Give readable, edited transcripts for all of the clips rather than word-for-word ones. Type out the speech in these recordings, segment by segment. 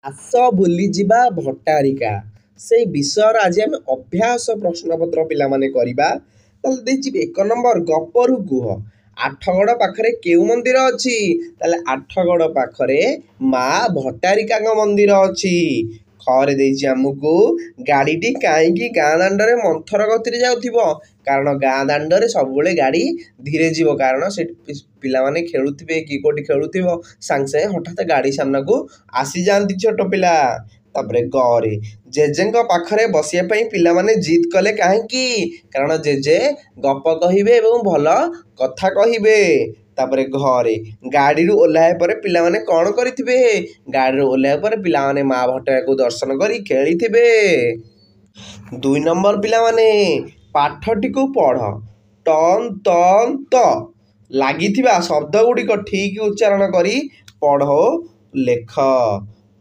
ଆସ ବୁଲିଯିବା ଭଟ୍ଟାରିକା ସେଇ ବିଷୟର ଆଜି ଆମେ ଅଭ୍ୟାସ ପ୍ରଶ୍ନପତ୍ର ପିଲାମାନେ କରିବା। ତାହେଲେ ଦେଇଛି 1 ନମ୍ବର ଗପରୁ କୁହ ଆଠଗଡ଼ ପାଖରେ କେଉଁ ମନ୍ଦିର ଅଛି? ତାହେଲେ ଆଠଗଡ଼ ପାଖରେ ମା ଭଟ୍ଟାରିକାଙ୍କ ମନ୍ଦିର ଅଛି। ଖରେ ଦେଇଛି ଆମକୁ ଗାଡ଼ିଟି କାହିଁକି ଗାଁ ଦାଣ୍ଡରେ ମନ୍ଥର ଗତିରେ ଯାଉଥିବ? କାରଣ ଗାଁ ଦାଣ୍ଡରେ ସବୁବେଳେ ଗାଡ଼ି ଧୀରେ ଯିବ, କାରଣ ସେଠି ପିଲାମାନେ ଖେଳୁଥିବେ କି କୋଉଠି ଖେଳୁଥିବ, ସାଙ୍ଗେ ସାଙ୍ଗେ ହଠାତ୍ ଗାଡ଼ି ସାମ୍ନାକୁ ଆସିଯାଆନ୍ତି ଛୋଟ ପିଲା। ତାପରେ ଗରେ ଜେଜେଙ୍କ ପାଖରେ ବସିବା ପାଇଁ ପିଲାମାନେ ଜିଦ୍ କଲେ କାହିଁକି? କାରଣ ଜେଜେ ଗପ କହିବେ ଏବଂ ଭଲ କଥା କହିବେ। ତାପରେ ଘରେ ଗାଡ଼ିରୁ ଓହ୍ଲାଇବା ପରେ ପିଲାମାନେ କ'ଣ କରିଥିବେ? ଗାଡ଼ିରୁ ଓହ୍ଲାଇବା ପରେ ପିଲାମାନେ ମା ଭଟ୍ଟାରିକାକୁ ଦର୍ଶନ କରି ଖେଳିଥିବେ। 2 ନମ୍ବର ପିଲାମାନେ ପାଠଟିକୁ ପଢ଼। ଟନ୍ ତନ୍ ତ ଲାଗିଥିବା ଶବ୍ଦ ଗୁଡ଼ିକ ଠିକ୍ ଉଚ୍ଚାରଣ କରି ପଢ଼ ଓ ଲେଖ।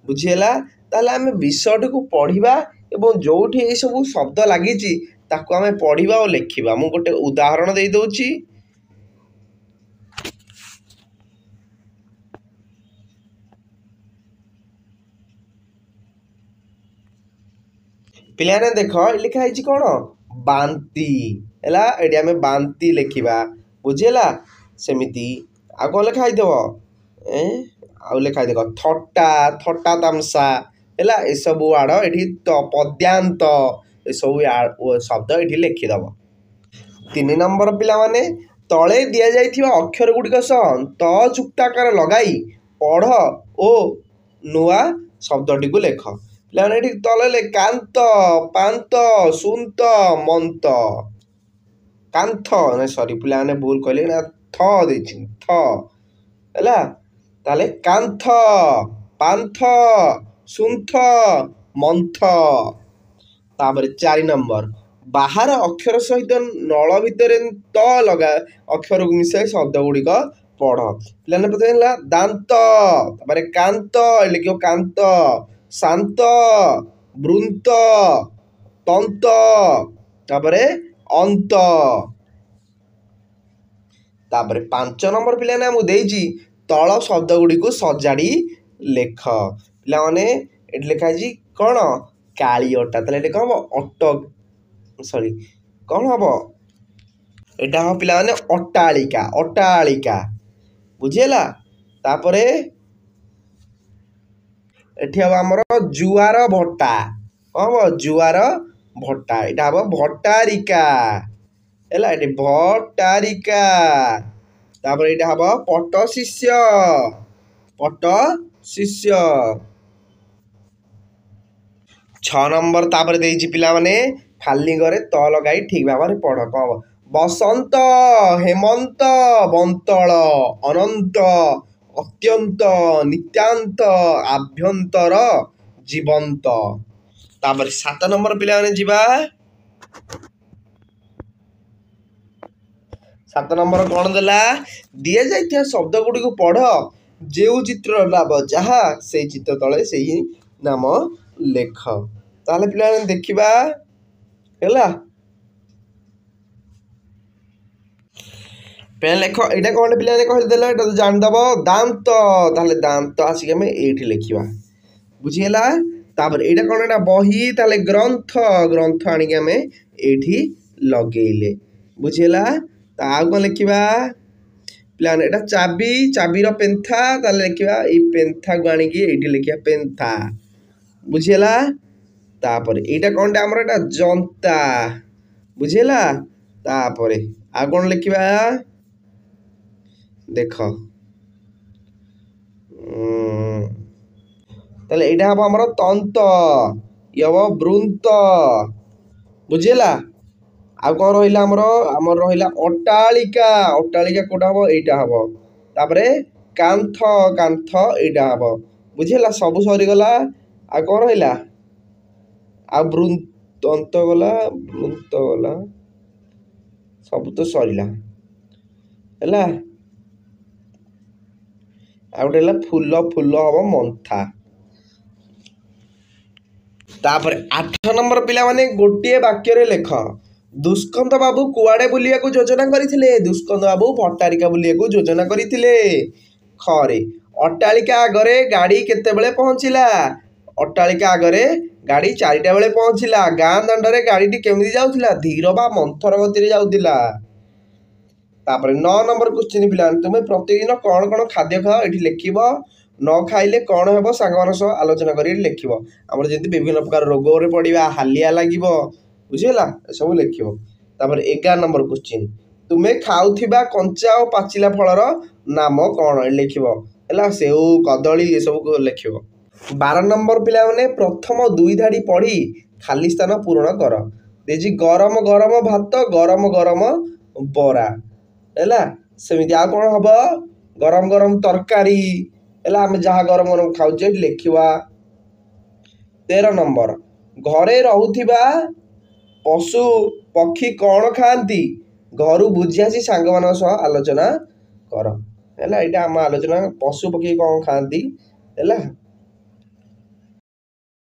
ବୁଝିହେଲା? ତାହେଲେ ଆମେ ବିଷୟଟିକୁ ପଢ଼ିବା ଏବଂ ଯେଉଁଠି ଏଇସବୁ ଶବ୍ଦ ଲାଗିଛି ତାକୁ ଆମେ ପଢ଼ିବା ଓ ଲେଖିବା। ମୁଁ ଗୋଟେ ଉଦାହରଣ ଦେଇଦେଉଛି। ପିଲାମାନେ ଦେଖ ଲେଖା ହେଇଛି କ'ଣ? ବାନ୍ତି। ହେଲା, ଏଠି ଆମେ ବାନ୍ତି ଲେଖିବା। ବୁଝିହେଲା? ସେମିତି ଆଉ କ'ଣ ଲେଖା ହେଇଥିବ? ଆଉ ଲେଖା ହେଇଥିବ ଥଟ୍ଟା, ଥଟ୍ଟା ତାମସା। ହେଲା, ଏସବୁ ୱାର୍ଡ଼ ଏଠି ପଦ୍ୟାନ୍ତ ଏସବୁ ଶବ୍ଦ ଏଠି ଲେଖିଦେବ। 3 ନମ୍ବର ପିଲାମାନେ ତଳେ ଦିଆଯାଇଥିବା ଅକ୍ଷର ଗୁଡ଼ିକ ସହ ତ ଯୁକ୍ତାକାର ଲଗାଇ ପଢ଼ ଓ ନୂଆ ଶବ୍ଦଟିକୁ ଲେଖ। ପିଲାମାନେ ଏଠି ତଳେ କାନ୍ତ, ପାନ୍ତ, ସୁନ୍ତ, ମନ୍ତ। କାନ୍ଥ ସରି ପିଲାମାନେ ଭୁଲ କହିଲେ, ନା ଥ ଦେଇଛି ଥ। ହେଲା, ତାହେଲେ କାନ୍ଥ, ପାନ୍ଥ, ସୁନ୍ଥ, ମନ୍ଥ। ତାପରେ 4 ନମ୍ବର ବାହାର ଅକ୍ଷର ସହିତ ନଳ ଭିତରେ ତ ଲଗା ଅକ୍ଷରକୁ ମିଶାଇ ଶବ୍ଦ ଗୁଡ଼ିକ ପଢ଼। ପିଲାମାନେ ପ୍ରଥମେ ହେଲା ଦାନ୍ତ, ତାପରେ କାନ୍ତ ଲେଖିବ କାନ୍ତ, ଶାନ୍ତ, ବୃନ୍ତ, ତନ୍ତ, ତାପରେ ଅନ୍ତ। ତାପରେ 5 ନମ୍ବର ପିଲାମାନେ ଆମକୁ ଦେଇଛି ତଳ ଶବ୍ଦ ଗୁଡ଼ିକୁ ସଜାଡ଼ି ଲେଖ। ପିଲାମାନେ ଏଠି ଲେଖା ହେଇଛି କ'ଣ? କାଳି ଅଟା। ତାହେଲେ ଏଠି କ'ଣ ହବ? ସରି କ'ଣ ହବ? ଏଇଟା ହବ ପିଲାମାନେ ଅଟ୍ଟାଳିକା, ଅଟ୍ଟାଳିକା। ବୁଝିହେଲା? ତାପରେ ଏଠି ହବ ଆମର ଜୁଆର ଭଟ୍ଟା। କ'ଣ ହବ? ଜୁଆର ଭଟ୍ଟା। ଏଇଟା ହବ ଭଟ୍ଟାରିକା। ହେଲା, ଏଠି ଭଟ୍ଟାରିକା। ତାପରେ ଏଇଟା ହବ ପଟ ଶିଷ୍ୟ, ପଟ ଶିଷ୍ୟ। 6 ନମ୍ବର ତାପରେ ଦେଇଛି ପିଲାମାନେ ଖାଲି ଘରେ ତ ଲଗାଇ ଠିକ୍ ଭାବରେ ପଢ଼। କ'ଣ ହବ? ବସନ୍ତ, ହେମନ୍ତ, ବନ୍ତଳ, ଅନନ୍ତ, ଅତ୍ୟନ୍ତ, ନିତ୍ୟାନ୍ତ, ଆଭ୍ୟନ୍ତର, ଜୀବନ୍ତ। ତାପରେ 7 ନମ୍ବର ପିଲାମାନେ ଯିବା। 7 ନମ୍ବର କ'ଣ ଦେଲା? ଦିଆଯାଇଥିବା ଶବ୍ଦ ଗୁଡ଼ିକୁ ପଢ଼, ଯେଉଁ ଚିତ୍ରର ନାମ ଯାହା ସେଇ ଚିତ୍ର ତଳେ ସେଇ ନାମ ଲେଖ। ତାହେଲେ ପିଲାମାନେ ଦେଖିବା। ହେଲା, ଲେଖ। ଏଇଟା କ'ଣ ପିଲାମାନେ କହିଦେଲ, ଏଇଟା ତ ଜାଣିଦେବ ଦାନ୍ତ। ତାହେଲେ ଦାନ୍ତ ଆସିକି ଆମେ ଏଇଠି ଲେଖିବା। ବୁଝିହେଲା? ତାପରେ ଏଇଟା କ'ଣ? ଏଇଟା ବହି। ତାହେଲେ ଗ୍ରନ୍ଥ, ଗ୍ରନ୍ଥ ଆଣିକି ଆମେ ଏଇଠି ଲଗେଇଲେ। ବୁଝିହେଲା? ଆଉ କ'ଣ ଲେଖିବା? ପିଲାମାନେ ଏଇଟା ଚାବି, ଚାବିର ପେନ୍ଥା। ତାହେଲେ ଲେଖିବା ଏଇ ପେନ୍ଥାକୁ ଆଣିକି ଏଇଠି ଲେଖିବା ପେନ୍ଥା। ବୁଝିହେଲା? ତାପରେ ଏଇଟା କ'ଣଟା ଆମର? ଏଇଟା ଜନ୍ତା। ବୁଝିହେଲା? ତାପରେ ଆଉ କ'ଣ ଲେଖିବା? ଦେଖ, ତାହେଲେ ଏଇଟା ହବ ଆମର ତନ୍ତ, ଇଏ ହବ ବୃନ୍ତ। ବୁଝିହେଲା? ଆଉ କ'ଣ ରହିଲା ଆମର? ଆମର ରହିଲା ଅଟ୍ଟାଳିକା। ଅଟ୍ଟାଳିକା କୋଉଟା ହବ? ଏଇଟା ହବ। ତାପରେ କାନ୍ଥ, କାନ୍ଥ ଏଇଟା ହବ। ବୁଝିହେଲା? ସବୁ ସରିଗଲା। ଆଉ କ'ଣ ରହିଲା? ଆଉ ତନ୍ତ ଗଲା, ବୃନ୍ତ ଗଲା, ସବୁ ତ ସରିଲା। ହେଲା, ଆଉ ଗୋଟେ ହେଲା ଫୁଲ, ଫୁଲ ହବ ମନ୍ଥା। ତାପରେ 8 ନମ୍ବର ପିଲାମାନେ ଗୋଟିଏ ବାକ୍ୟରେ ଲେଖ। ଦୁଷ୍କନ୍ତ ବାବୁ କୁଆଡ଼େ ବୁଲିବାକୁ ଯୋଜନା କରିଥିଲେ? ଦୁଷ୍କନ୍ତ ବାବୁ ଭଟ୍ଟାରିକା ବୁଲିବାକୁ ଯୋଜନା କରିଥିଲେ। ଖରେ ଅଟ୍ଟାଳିକା ଆଗରେ ଗାଡ଼ି କେତେବେଳେ ପହଞ୍ଚିଲା? ଅଟ୍ଟାଳିକା ଆଗରେ ଗାଡ଼ି 4ଟା ବେଳେ ପହଞ୍ଚିଲା। ଗାଁ ଦାଣ୍ଡରେ ଗାଡ଼ିଟି କେମିତି ଯାଉଥିଲା? ଧୀର ବା ମନ୍ଥର ଗତିରେ ଯାଉଥିଲା। ତାପରେ 9 ନମ୍ବର କ୍ୱେଶ୍ଚିନ୍ ପିଲାମାନେ, ତୁମେ ପ୍ରତିଦିନ କ'ଣ କ'ଣ ଖାଦ୍ୟ ଖାଅ ଏଠି ଲେଖିବ। ନ ଖାଇଲେ କ'ଣ ହେବ ସାଙ୍ଗମାନଙ୍କ ସହ ଆଲୋଚନା କରି ଏଠି ଲେଖିବ। ଆମର ଯେମିତି ବିଭିନ୍ନ ପ୍ରକାର ରୋଗରେ ପଡ଼ିବା, ହାଲିଆ ଲାଗିବ, ବୁଝିଗଲା, ଏସବୁ ଲେଖିବ। ତାପରେ 11 ନମ୍ବର କ୍ୱେଶ୍ଚିନ୍, ତୁମେ ଖାଉଥିବା କଞ୍ଚା ଓ ପାଚିଲା ଫଳର ନାମ କ'ଣ ଏଠି ଲେଖିବ ହେଲା। ସେଉ, କଦଳୀ ଏସବୁ ଲେଖିବ। 12 ନମ୍ବର ପିଲାମାନେ, ପ୍ରଥମ 2 ଧାଡ଼ି ପଢ଼ି ଖାଲି ସ୍ଥାନ ପୂରଣ କର। ଦେଇଛି ଗରମ ଗରମ ଭାତ, ଗରମ ଗରମ ବରା ହେଲା। ସେମିତି ଆଉ କ'ଣ ହେବ? ଗରମ ଗରମ ତରକାରୀ ହେଲା। ଆମେ ଯାହା ଗରମ ଗରମ ଖାଉଛେ ଏଠି ଲେଖିବା। 13 ନମ୍ବର, ଘରେ ରହୁଥିବା ପଶୁ ପକ୍ଷୀ କ'ଣ ଖାଆନ୍ତି? ଘରୁ ବୁଝି ଆସି ସାଙ୍ଗମାନଙ୍କ ସହ ଆଲୋଚନା କର ହେଲା। ଏଇଟା ଆମ ଆଲୋଚନା, ପଶୁ ପକ୍ଷୀ କ'ଣ ଖାଆନ୍ତି ହେଲା।